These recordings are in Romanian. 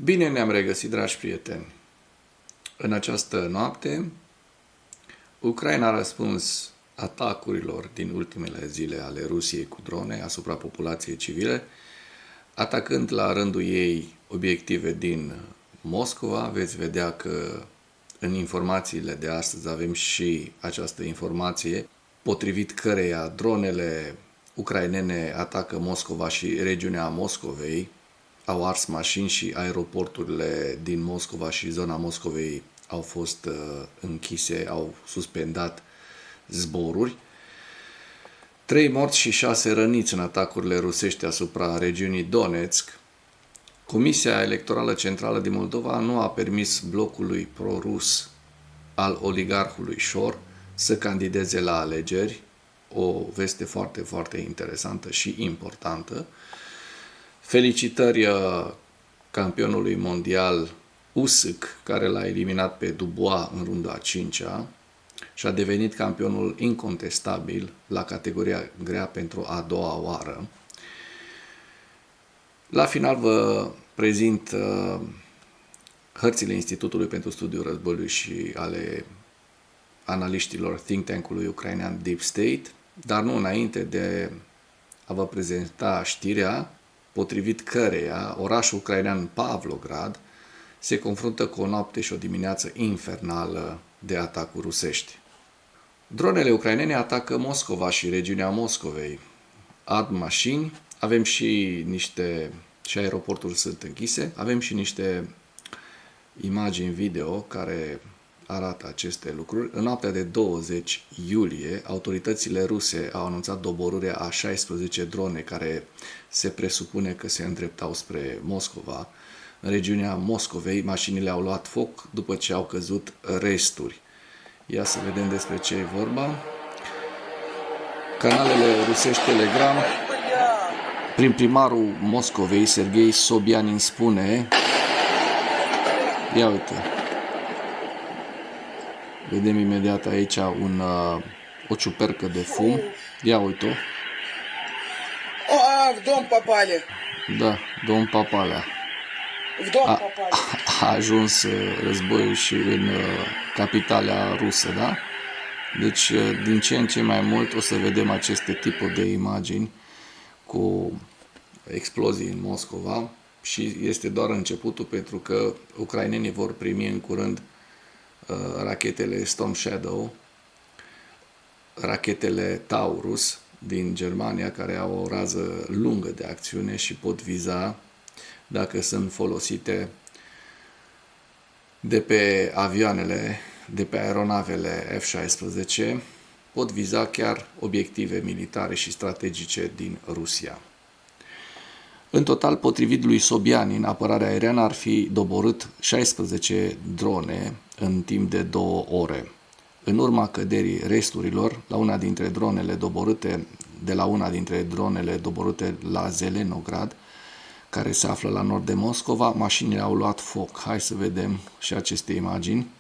Bine ne-am regăsit, dragi prieteni! În această noapte, Ucraina a răspuns atacurilor din ultimele zile ale Rusiei cu drone asupra populației civile, atacând la rândul ei obiective din Moscova. Veți vedea că în informațiile de astăzi avem și această informație, potrivit căreia dronele ucrainene atacă Moscova și regiunea Moscovei, au ars mașini și aeroporturile din Moscova și zona Moscovei au fost închise, au suspendat zboruri. 3 morți și 6 răniți în atacurile rusești asupra regiunii Donetsk. Comisia Electorală Centrală din Moldova nu a permis blocului pro-rus al oligarhului Șor să candideze la alegeri. O veste foarte, foarte interesantă și importantă. Felicitări campionului mondial Usyk, care l-a eliminat pe Dubois în runda a 5-a și a devenit campionul incontestabil la categoria grea pentru a doua oară. La final vă prezint hărțile Institutului pentru Studiul Războiului și ale analiștilor think tank-ului ucrainean Deep State, dar nu înainte de a vă prezenta știrea potrivit căreia orașul ucrainean Pavlograd se confruntă cu o noapte și o dimineață infernală de atacuri rusești. Dronele ucrainene atacă Moscova și regiunea Moscovei. Ard mașini, avem și aeroporturi sunt închise, avem și niște imagini video care arată aceste lucruri. În noaptea de 20 iulie, autoritățile ruse au anunțat doborârea a 16 drone care se presupune că se îndreptau spre Moscova. În regiunea Moscovei, mașinile au luat foc după ce au căzut resturi. Ia să vedem despre ce e vorba. Canalele rusești Telegram, prin primarul Moscovei, Serghei Sobyanin, spune... Ia uite. Vedem imediat aici o ciupercă de fum. Ia uite-o. В дом попали. Da, domn Papalea. В дом попали. A ajuns războiul și în capitala rusă, da? Deci, din ce în ce mai mult o să vedem aceste tipuri de imagini cu explozii în Moscova și este doar începutul, pentru că ucrainenii vor primi în curând rachetele Storm Shadow, rachetele Taurus din Germania, care au o rază lungă de acțiune și pot viza, dacă sunt folosite de pe avioanele, de pe aeronavele F-16, pot viza chiar obiective militare și strategice din Rusia. În total, potrivit lui Sobyanin, apărarea aeriană ar fi doborât 16 drone în timp de 2 ore. În urma căderii resturilor, de la una dintre dronele doborâte la Zelenograd, care se află la nord de Moscova, mașinile au luat foc. Hai să vedem și aceste imagini.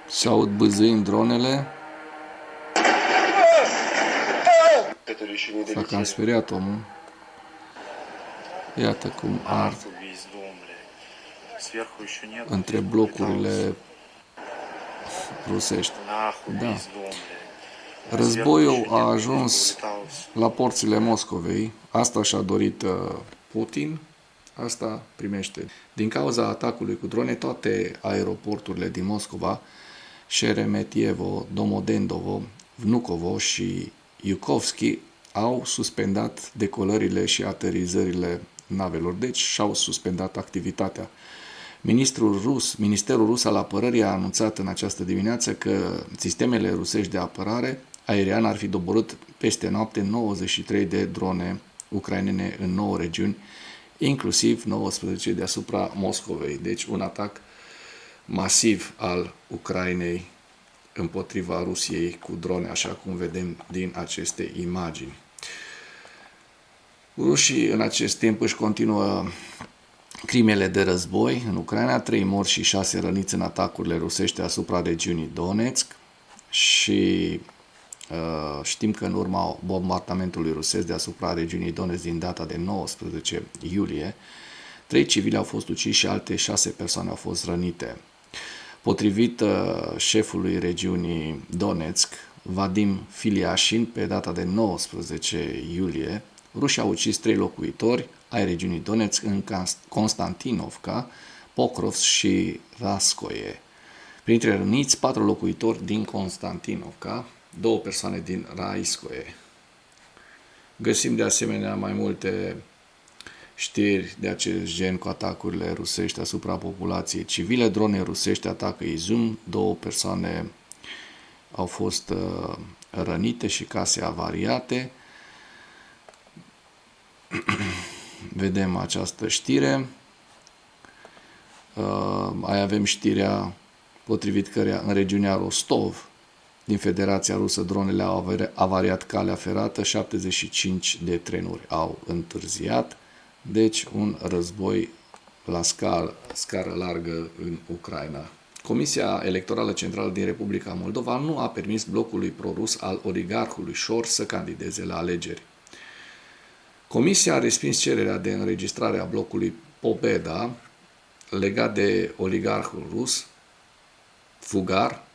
Se aud bâzâind dronele. S-a cam speriat omul. Iată cum ard între blocurile rusești. Da. Războiul a ajuns la porțile Moscovei. Asta și-a dorit Putin. Asta primește. Din cauza atacului cu drone, toate aeroporturile din Moscova, Sheremetyevo, Domodedovo, Vnukovo și Iukovski, au suspendat decolările și aterizările navelor, deci și-au suspendat activitatea. Ministerul rus al apărării a anunțat în această dimineață că sistemele rusești de apărare aeriană ar fi doborât peste noapte 93 de drone ucrainene în 9 regiuni, inclusiv 19 deasupra Moscovei. Deci un atac masiv al Ucrainei împotriva Rusiei cu drone, așa cum vedem din aceste imagini. Rușii în acest timp își continuă crimele de război în Ucraina, 3 morți și 6 răniți în atacurile rusești asupra regiunii Donetsk și Știm că în urma bombardamentului rusesc deasupra regiunii Donetsk din data de 19 iulie, 3 civili au fost uciși și alte 6 persoane au fost rănite. Potrivit șefului regiunii Donetsk, Vadim Filiașin, pe data de 19 iulie, rușii au ucis 3 locuitori ai regiunii Donetsk în Constantinovka, Pokrovsk și Raskoye. Printre răniți, 4 locuitori din Constantinovka, 2 persoane din Raiskoye. Găsim de asemenea mai multe știri de acest gen cu atacurile rusești asupra populației civile. Drone rusești atacă Izum, 2 persoane au fost rănite și case avariate. Vedem această știre. Mai avem știrea potrivit căreia în regiunea Rostov din Federația Rusă dronele au avariat calea ferată, 75 de trenuri au întârziat. Deci un război la scară largă în Ucraina. Comisia Electorală Centrală din Republica Moldova nu a permis blocului prorus al oligarhului Șor să candideze la alegeri. Comisia a respins cererea de înregistrare a blocului Pobeda legat de oligarhul rus Fugar,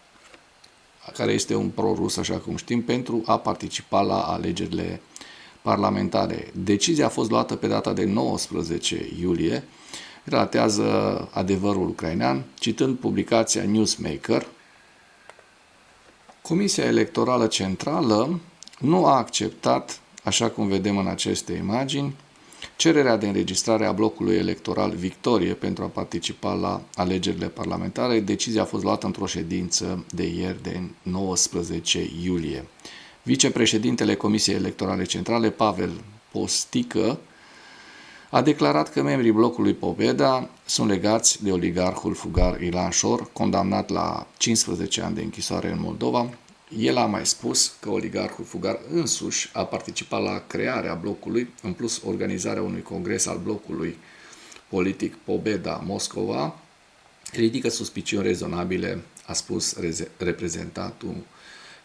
care este un pro-rus, așa cum știm, pentru a participa la alegerile parlamentare. Decizia a fost luată pe data de 19 iulie, relatează Adevărul Ucrainean, citând publicația Newsmaker. Comisia Electorală Centrală nu a acceptat, așa cum vedem în aceste imagini, cererea de înregistrare a blocului electoral Victorie pentru a participa la alegerile parlamentare. Decizia a fost luată într-o ședință de ieri, de 19 iulie. Vicepreședintele Comisiei Electorale Centrale, Pavel Postică, a declarat că membrii blocului Pobeda sunt legați de oligarhul fugar Ilan Șor, condamnat la 15 ani de închisoare în Moldova. El a mai spus că oligarhul fugar însuși a participat la crearea blocului, în plus organizarea unui congres al blocului politic Pobeda Moscova ridică suspiciuni rezonabile, a spus reprezentantul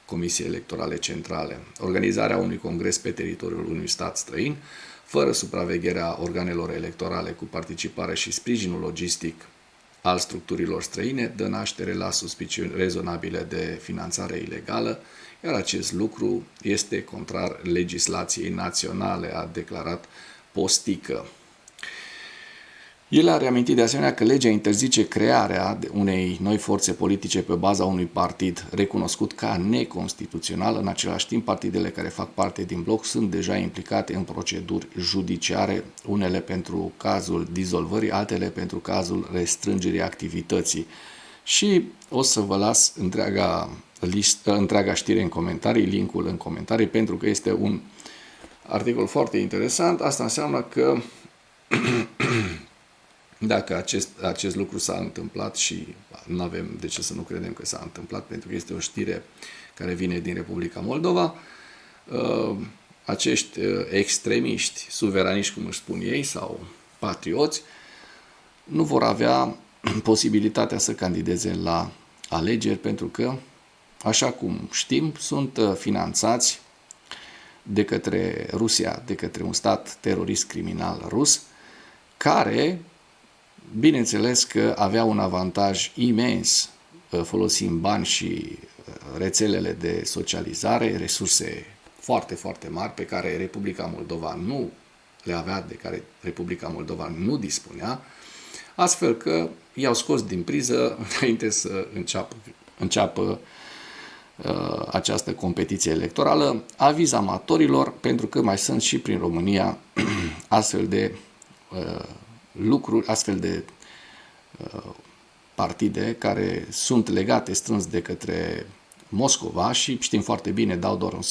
Comisiei Electorale Centrale. Organizarea unui congres pe teritoriul unui stat străin, fără supravegherea organelor electorale, cu participare și sprijinul logistic al structurilor străine, dă naștere la suspiciuni rezonabile de finanțare ilegală, iar acest lucru este contrar legislației naționale, a declarat Postică. El a reamintit de asemenea că legea interzice crearea unei noi forțe politice pe baza unui partid recunoscut ca neconstituțional. În același timp, partidele care fac parte din bloc sunt deja implicate în proceduri judiciare, unele pentru cazul dizolvării, altele pentru cazul restrângerii activității. Și o să vă las întreaga știre în comentarii, linkul în comentarii, pentru că este un articol foarte interesant. Asta înseamnă că dacă acest lucru s-a întâmplat, și nu avem de ce să nu credem că s-a întâmplat, pentru că este o știre care vine din Republica Moldova, acești extremiști, suveraniști, cum își spun ei, sau patrioți, nu vor avea posibilitatea să candideze la alegeri, pentru că, așa cum știm, sunt finanțați de către Rusia, de către un stat terorist criminal rus, care, bineînțeles că avea un avantaj imens folosind bani și rețelele de socializare, resurse foarte, foarte mari pe care Republica Moldova nu le avea, de care Republica Moldova nu dispunea, astfel că i-au scos din priză înainte să înceapă această competiție electorală. Aviz amatorilor, pentru că mai sunt și prin România astfel de lucruri, astfel de partide care sunt legate strâns de către Moscova și știm foarte bine, dau doar un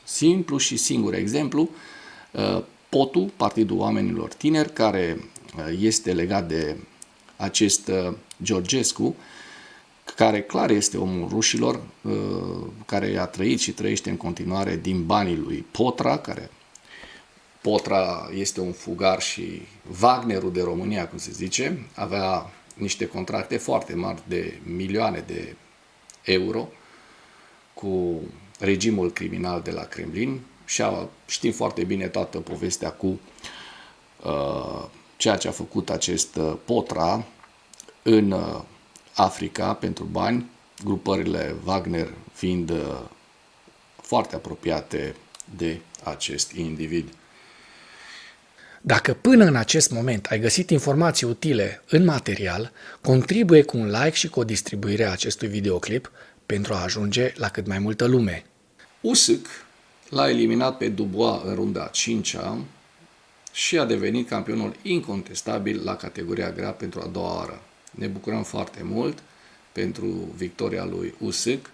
simplu și singur exemplu, POTU, Partidul Oamenilor Tineri, care este legat de acest Georgescu, care clar este omul rușilor, care a trăit și trăiește în continuare din banii lui Potra, care Potra este un fugar și Wagnerul de România, cum se zice, avea niște contracte foarte mari de milioane de euro cu regimul criminal de la Kremlin și știm foarte bine toată povestea cu ceea ce a făcut acest Potra în Africa pentru bani, grupările Wagner fiind foarte apropiate de acest individ. Dacă până în acest moment ai găsit informații utile în material, contribuie cu un like și cu o distribuire a acestui videoclip pentru a ajunge la cât mai multă lume. Usyk l-a eliminat pe Dubois în runda a 5-a și a devenit campionul incontestabil la categoria grea pentru a doua oară. Ne bucurăm foarte mult pentru victoria lui Usyk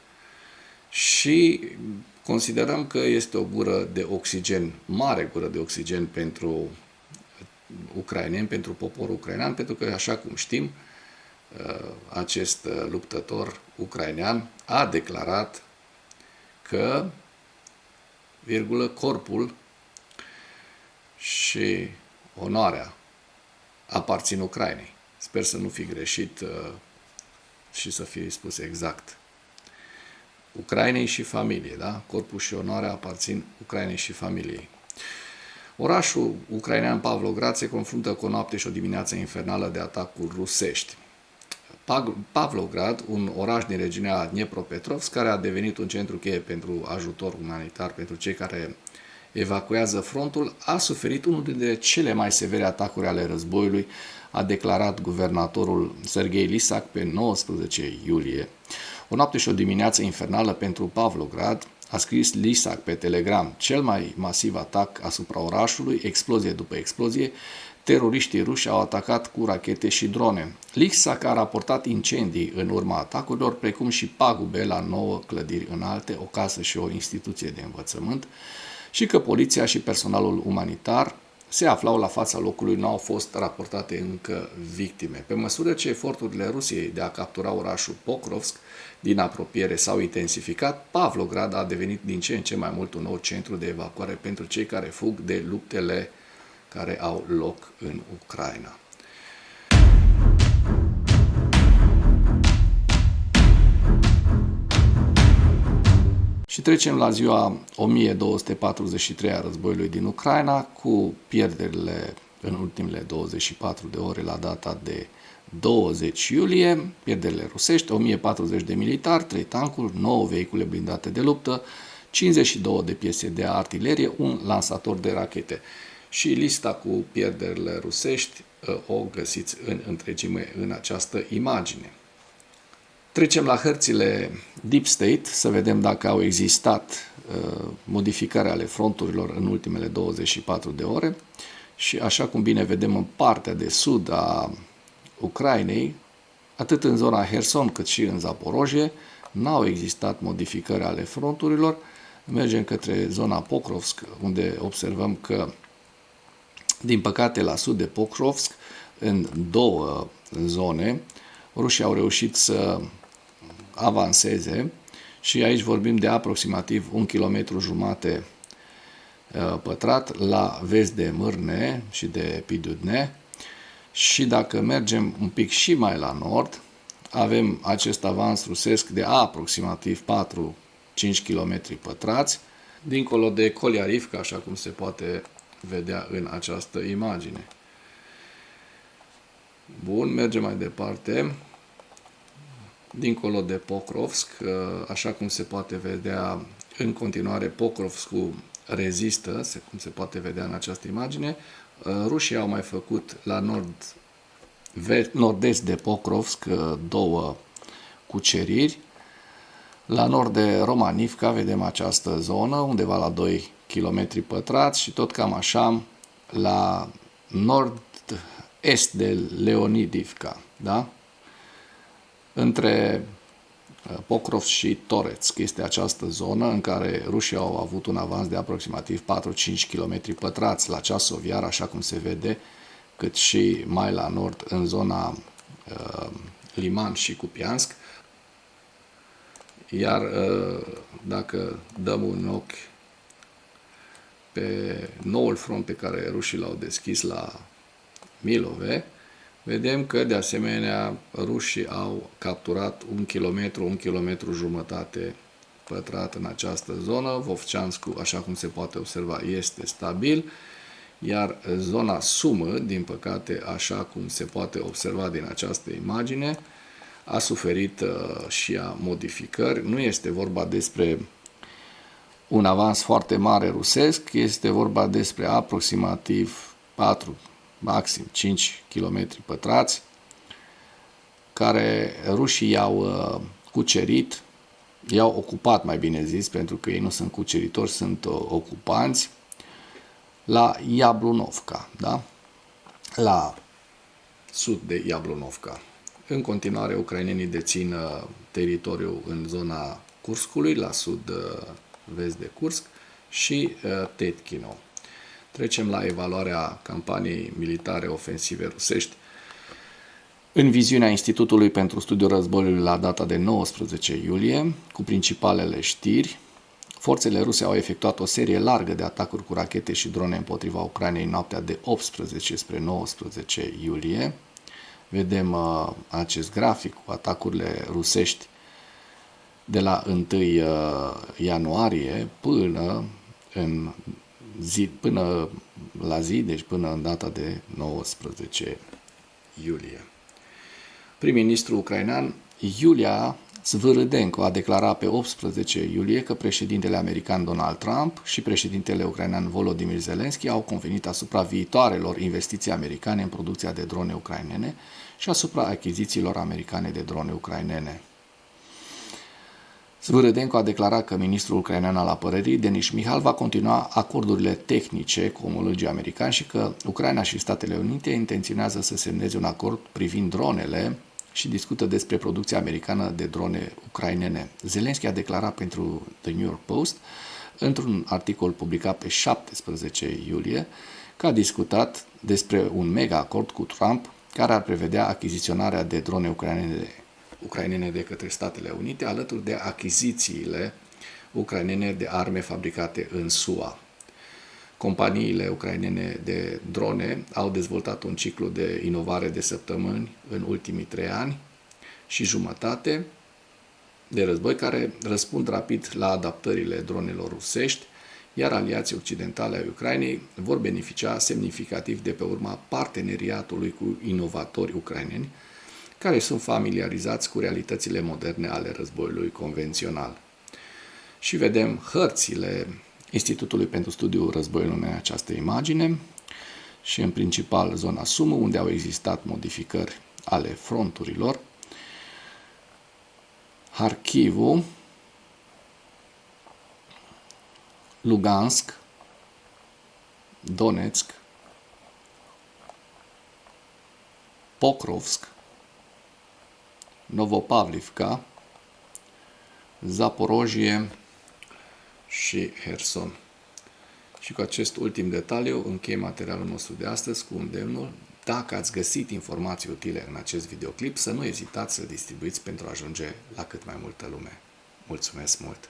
și considerăm că este o gură de oxigen, mare gură de oxigen pentru ucraineni, pentru poporul ucrainean, pentru că, așa cum știm, acest luptător ucrainean a declarat că, corpul și onoarea aparțin Ucrainei. Sper să nu fi greșit și să fie spus exact. Ucrainei și familiei, da? Corpul și onoarea aparțin Ucrainei și familiei. Orașul ucrainean Pavlograd se confruntă cu o noapte și o dimineață infernală de atacuri rusești. Pavlograd, un oraș din regiunea Dnepropetrovsk, care a devenit un centru cheie pentru ajutor umanitar pentru cei care evacuează frontul, a suferit unul dintre cele mai severe atacuri ale războiului, a declarat guvernatorul Serghei Lisak pe 19 iulie. O noapte și o dimineață infernală pentru Pavlograd, a scris Lisak pe Telegram, cel mai masiv atac asupra orașului, explozie după explozie, teroriștii ruși au atacat cu rachete și drone. Lisak a raportat incendii în urma atacurilor, precum și pagube la 9 clădiri înalte, o casă și o instituție de învățământ, și că poliția și personalul umanitar se aflau la fața locului, nu au fost raportate încă victime. Pe măsură ce eforturile Rusiei de a captura orașul Pokrovsk din apropiere s-au intensificat, Pavlograd a devenit din ce în ce mai mult un nou centru de evacuare pentru cei care fug de luptele care au loc în Ucraina. Și trecem la ziua 1243 a războiului din Ucraina, cu pierderile în ultimele 24 de ore la data de 20 iulie, pierderile rusești, 1040 de militari, 3 tancuri, 9 vehicule blindate de luptă, 52 de piese de artilerie, un lansator de rachete. Și lista cu pierderile rusești o găsiți în întregime în această imagine. Trecem la hărțile Deep State, să vedem dacă au existat modificări ale fronturilor în ultimele 24 de ore. Și așa cum bine vedem în partea de sud a Ucrainei, atât în zona Herson cât și în Zaporojie, n-au existat modificări ale fronturilor. Mergem către zona Pokrovsk, unde observăm că, din păcate, la sud de Pokrovsk, în două zone, rușii au reușit să avanseze și aici vorbim de aproximativ 1,5 km pătrat la vest de Mârne și de Pidudne. Și dacă mergem un pic și mai la nord, avem acest avans rusesc de aproximativ 4-5 km pătrați, dincolo de Koliarivka, așa cum se poate vedea în această imagine. Bun, mergem mai departe. Dincolo de Pokrovsk, așa cum se poate vedea în continuare, Pokrovskul rezistă, cum se poate vedea în această imagine. Rușii au mai făcut la nord-est de Pokrovsk două cuceriri. La nord de Romanivka vedem această zonă, undeva la 2 km pătrați și tot cam așa la nord-est de Leonidivka, da? Între Pokrovsk și Toretsk este această zonă în care rușii au avut un avans de aproximativ 4-5 km pătrați la ceasoviar, așa cum se vede, cât și mai la nord în zona Liman și Kupiansk. Iar dacă dăm un ochi pe noul front pe care rușii l-au deschis la Milove, vedem că, de asemenea, rușii au capturat 1 km, 1 km jumătate pătrat în această zonă. Vovceanscu, așa cum se poate observa, este stabil, iar zona Sumă, din păcate, așa cum se poate observa din această imagine, a suferit și ea modificări. Nu este vorba despre un avans foarte mare rusesc, este vorba despre aproximativ 4, maxim 5 km pătrați, care rușii i-au cucerit, i-au ocupat, mai bine zis, pentru că ei nu sunt cuceritori, sunt ocupanți, la Iablunovka, da? La sud de Iablunovka. În continuare, ucrainenii dețin teritoriul în zona Kurskului, la sud-vest de Kursk, și Tetkino. Trecem la evaluarea campaniei militare ofensive rusești. În viziunea Institutului pentru Studiul Războiului la data de 19 iulie, cu principalele știri, forțele ruse au efectuat o serie largă de atacuri cu rachete și drone împotriva Ucrainei noaptea de 18 spre 19 iulie. Vedem acest grafic cu atacurile rusești de la 1 ianuarie până la zi, deci până în data de 19 iulie. Prim-ministrul ucrainean Iulia Svârâdenko a declarat pe 18 iulie că președintele american Donald Trump și președintele ucrainean Volodymyr Zelensky au convenit asupra viitoarelor investiții americane în producția de drone ucrainene și asupra achizițiilor americane de drone ucrainene. Svârâdenko a declarat că ministrul ucrainean al apărării, Denis Mihal, va continua acordurile tehnice cu omologii americani și că Ucraina și Statele Unite intenționează să semneze un acord privind dronele și discută despre producția americană de drone ucrainene. Zelensky a declarat pentru The New York Post, într-un articol publicat pe 17 iulie, că a discutat despre un mega acord cu Trump care ar prevedea achiziționarea de drone ucrainene de către Statele Unite, alături de achizițiile ucrainene de arme fabricate în SUA. Companiile ucrainene de drone au dezvoltat un ciclu de inovare de săptămâni în ultimii 3 ani și jumătate de război, care răspund rapid la adaptările dronelor rusești, iar aliații occidentale ai Ucrainei vor beneficia semnificativ de pe urma parteneriatului cu inovatori ucraineni, care sunt familiarizați cu realitățile moderne ale războiului convențional. Și vedem hărțile Institutului pentru Studiul Războiului în această imagine și în principal zona Sumă, unde au existat modificări ale fronturilor, Harkivul, Lugansk, Donetsk, Pokrovsk, Novopavlivka, Zaporojie și Herson. Și cu acest ultim detaliu închei materialul nostru de astăzi cu îndemnul: dacă ați găsit informații utile în acest videoclip, să nu ezitați să distribuiți pentru a ajunge la cât mai multă lume. Mulțumesc mult!